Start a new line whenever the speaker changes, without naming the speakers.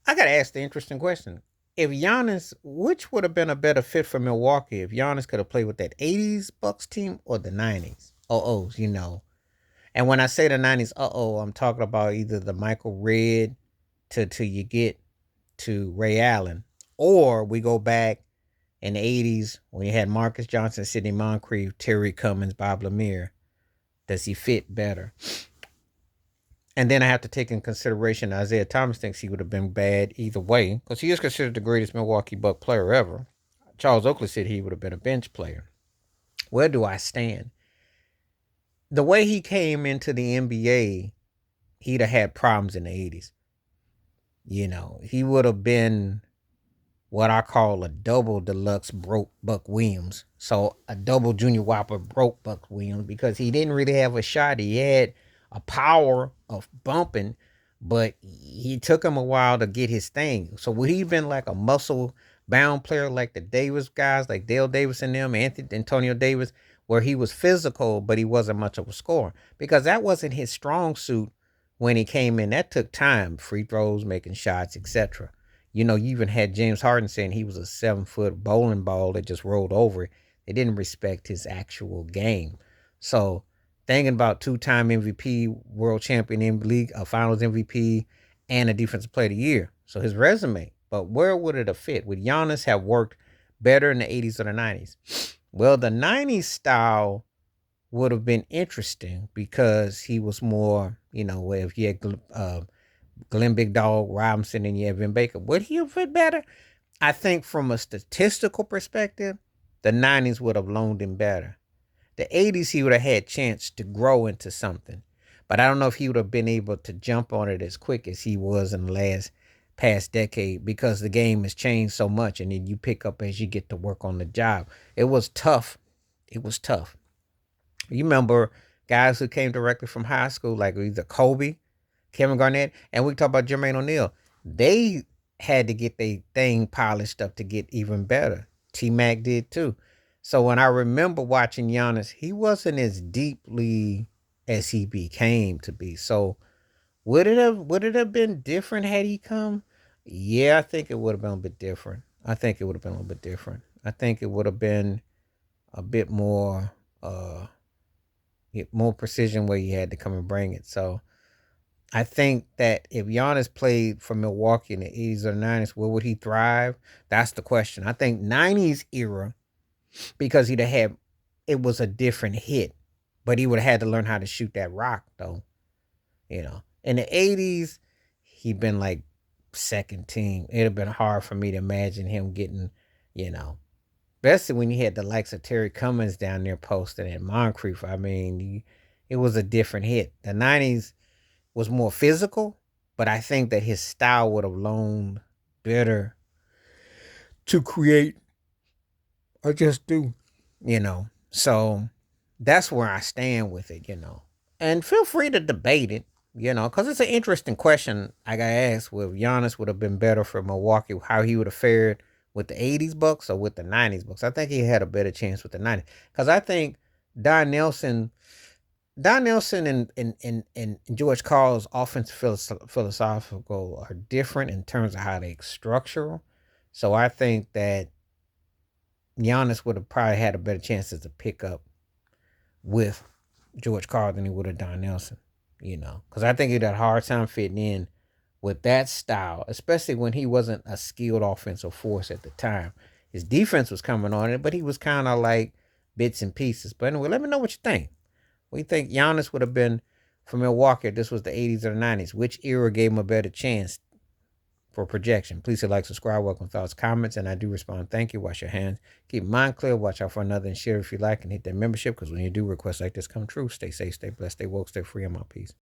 I got to ask the interesting question. If Giannis, which would have been a better fit for Milwaukee if Giannis could have played with that 80s Bucks team or the 90s? Oh, you know. And when I say the 90s, I'm talking about either the Michael Redd to you get to Ray Allen, or we go back in the 80s when you had Marcus Johnson, Sidney Moncrief, Terry Cummins, Bob Lemire. Does he fit better? And then I have to take in consideration Isaiah Thomas thinks he would have been bad either way because he is considered the greatest Milwaukee Buck player ever. Charles Oakley said he would have been a bench player. Where do I stand? The way he came into the NBA, he'd have had problems in the 80s. You know, he would have been what I call a double deluxe broke Buck Williams. So a double Junior Whopper broke Buck Williams because he didn't really have a shot. He had a power of bumping, but he took him a while to get his thing. So would he been like a muscle bound player like the Davis guys, like Dale Davis and them, Antonio Davis, where he was physical, but he wasn't much of a scorer because that wasn't his strong suit when he came in. That took time, free throws, making shots, etc. You know, you even had James Harden saying he was a 7 foot bowling ball that just rolled over. They didn't respect his actual game. So thinking about two-time MVP, world champion in the league, a Finals MVP, and a Defensive Player of the Year. So his resume. But where would it have fit? Would Giannis have worked better in the 80s or the 90s? Well, the 90s style would have been interesting because he was more, you know, if you had Glenn Big Dog Robinson and you have Vin Baker, would he have fit better? I think from a statistical perspective, the 90s would have loaned him better. The 80s, he would have had a chance to grow into something. But I don't know if he would have been able to jump on it as quick as he was in the past decade because the game has changed so much and then you pick up as you get to work on the job. It was tough. It was tough. You remember guys who came directly from high school, like either Kobe, Kevin Garnett, and we talk about Jermaine O'Neal. They had to get their thing polished up to get even better. T Mac did too. So when I remember watching Giannis, he wasn't as deeply as he became to be. So would it have been different had he come? Yeah, I think it would have been a bit different. I think it would have been a little bit different. I think it would have been a bit more precision where you had to come and bring it. So I think that if Giannis played for Milwaukee in the 80s or 90s, where would he thrive? That's the question. I think 90s era, because he'd have had, it was a different hit, but he would have had to learn how to shoot that rock, though. You know, in the 80s, he'd been like second team. It'd have been hard for me to imagine him getting, you know, especially when you had the likes of Terry Cummins down there posting at Moncrief. I mean, it was a different hit. The 90s was more physical, but I think that his style would have loaned better to create. I just do, you know. So that's where I stand with it, you know. And feel free to debate it, you know, because it's an interesting question I got asked with Giannis would have been better for Milwaukee, how he would have fared with the 80s Bucks or with the 90s Bucks. I think he had a better chance with the 90s because I think Don Nelson Don Nelson and George Carl's offensive philosophical are different in terms of how they structure them. So I think that Giannis would have probably had a better chances to pick up with George Carl than he would have Don Nelson, you know, because I think he'd had a hard time fitting in with that style, especially when he wasn't a skilled offensive force at the time. His defense was coming on it, but he was kind of like bits and pieces. But anyway, let me know what you think. We think Giannis would have been for Milwaukee if this was the 80s or the 90s. Which era gave him a better chance for projection? Please hit like, subscribe, welcome thoughts, comments, and I do respond. Thank you. Wash your hands. Keep your mind clear. Watch out for another and share if you like and hit that membership because when you do requests like this come true, stay safe, stay blessed, stay woke, stay free. I'm out. Peace.